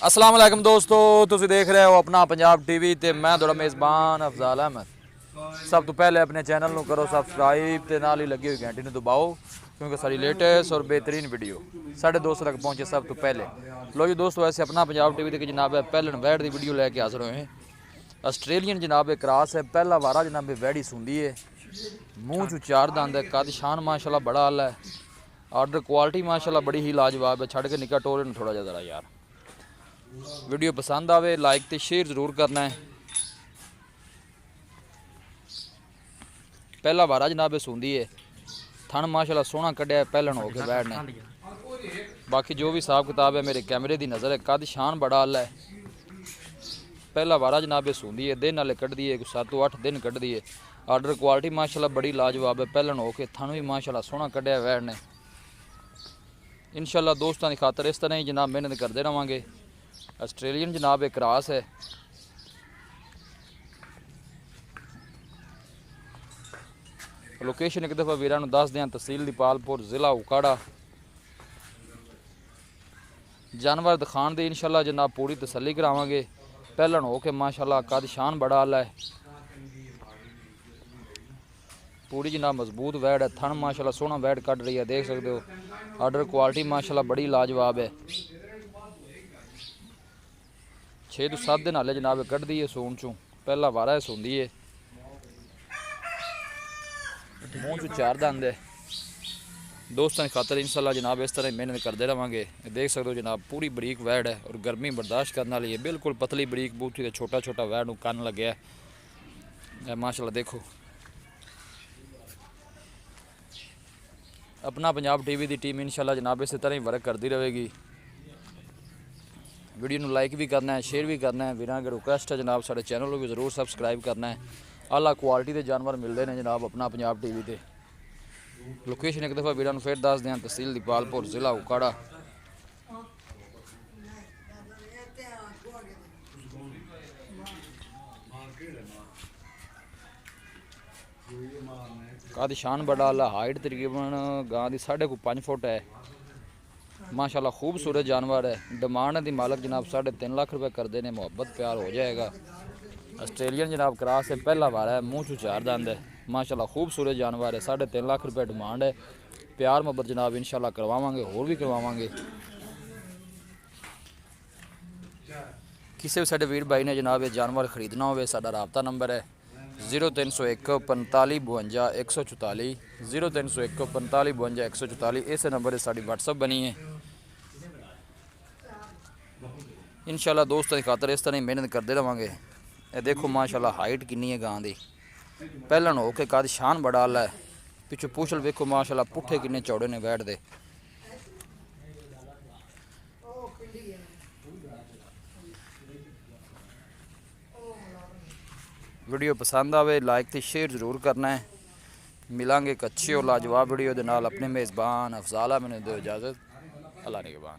अस्सलाम वालेकुम दोस्तों, तुसीं देख रहे हो अपना पंजाब टीवी ते मैं थोड़ा मेज़बान अफजाल अहमद। सब तो पहले अपने चैनल को करो सबसक्राइब ते नाल ही लगी हुई घंटी दबाओ क्योंकि सारी लेटेस्ट और बेहतरीन वीडियो साढ़े दोस्तों तक पहुँचे सब तो पहले। लो जी दोस्तों, ऐसे अपना पंजाब टीवी के जनाब पहलन वैड की वीडियो लैके हाजिर हुए हैं। आस्ट्रेलियन जनाब क्रास है, पहला वारा जनाब वैड़ी सुंदी है, मूँह चू चार दंद है, कद शान माशाल्लाह बड़ा आला है, ऑर्डर क्वालिटी माशाल्लाह बड़ी ही लाजवाब है। छड़ के निका टोरे थोड़ा जिहा जरा यार। वीडियो पसंद आवे लाइक तो शेयर जरूर करना है। पहला वारा जनाब सूंदी है, थन माशाल्लाह सोहना कढ़िया है पहलन हो के बैठने। बाकी जो भी हिसाब किताब है मेरे कैमरे की नज़र है, कद शान बड़ा आला है। पहला वारा जनाब सूंदी है, दिन वाले कढ़ दी है, 7 तो 8 दिन कढ़ दी है। ऑर्डर क्वालिटी माशाल्लाह बड़ी लाजवाब है, पहलन हो के थन भी माशाल्लाह सोहना कढ़िया बैठने। इंशाल्लाह दोस्तों की खातर इस तरह ही जनाब मेहनत करते रहेंगे। आस्ट्रेलियन जनाब एक क्रास है। लोकेशन एक दफ़ा वीरां नूं दस दें, तहसील दीपालपुर, ज़िला उकाड़ा। जानवर दिखाने दी इंशाल्लाह जनाब पूरी तसल्ली करावांगे। पहलन हो के माशाल्लाह कद शान बड़ा आला है, पूरी जनाब मजबूत वैड है, थन माशाल्लाह सोहना वैड कट रही है, देख सकते हो। ऑर्डर क्वालिटी माशाल्लाह बड़ी लाजवाब है। 6 तो 7 दिन हाले जनाब कढ़ दी है सून चूँ, पहला वारा है सूंदी है, मूँह चू चार दंद है। दोस्तों की खातर इंशाल्लाह जनाब इस तरह मेहनत करते रहेंगे। देख सकते हो जनाब पूरी बरीक वैड है और गर्मी बर्दाश्त करने वाली है, बिल्कुल पतली बरीक बूथी है, छोटा छोटा वैड नूं कन लग्या है माशाल्लाह। देखो अपना पंजाब टीवी की टीम इंशाल्लाह जनाब इस तरह ही वर्क करती रहेगी। वीडियो को लाइक भी करना है, शेयर भी करना है। वीरां अगर रिक्वेस्ट है जनाब साढ़े चैनल को भी जरूर सबसक्राइब करना है। आला क्वालिटी के जानवर मिलते हैं जनाब अपना पंजाब टीवी ते। लोकेशन एक दफ़ा वीरां फिर दस दें, तहसील दीपालपुर, ज़िला उकाड़ा। कद शान बड़ा आला, हाइट तकरीबन गां की 5.5 फुट है माशाल्लाह। खूबसूरत जानवर है। डिमांड दी मालक जनाब 3.5 लाख रुपये करते हैं, मुहब्बत प्यार हो जाएगा। आस्ट्रेलियन जनाब क्रास है, पहला वारा है, मूँह चू चार दंद है माशाल्लाह। खूबसूरत जानवर है, 3.5 लाख रुपये डिमांड है। प्यार मुहब्बत जनाब इंशाल्लाह करवावांगे, होर भी करवावांगे। किसी भी साडे वीर भाई ने जनाब ये जानवर खरीदना हो, साडा राबता नंबर है 0301 45 52 144, 0301 45 52 144। इस नंबर से साड़ी व्हाट्सअप बनी है। इंशाल्लाह दोस्तों की खातर इस तरह ही मेहनत करते रहेंगे। ये देखो माशाल्लाह हाइट कितनी है गां दी, पहलन हो के कद शान बड़ा आला है। पिछू पूछल वेखो माशाल्लाह, पुट्ठे किन्ने चौड़े ने बैठ दे। वीडियो पसंद आवे लाइक तो शेयर जरूर करना है। मिलांगे एक अच्छी और लाजवाब वीडियो के नाल। अपने मेज़बान अफजाल मैंने दो इजाज़त। अल्लाह निगहबान।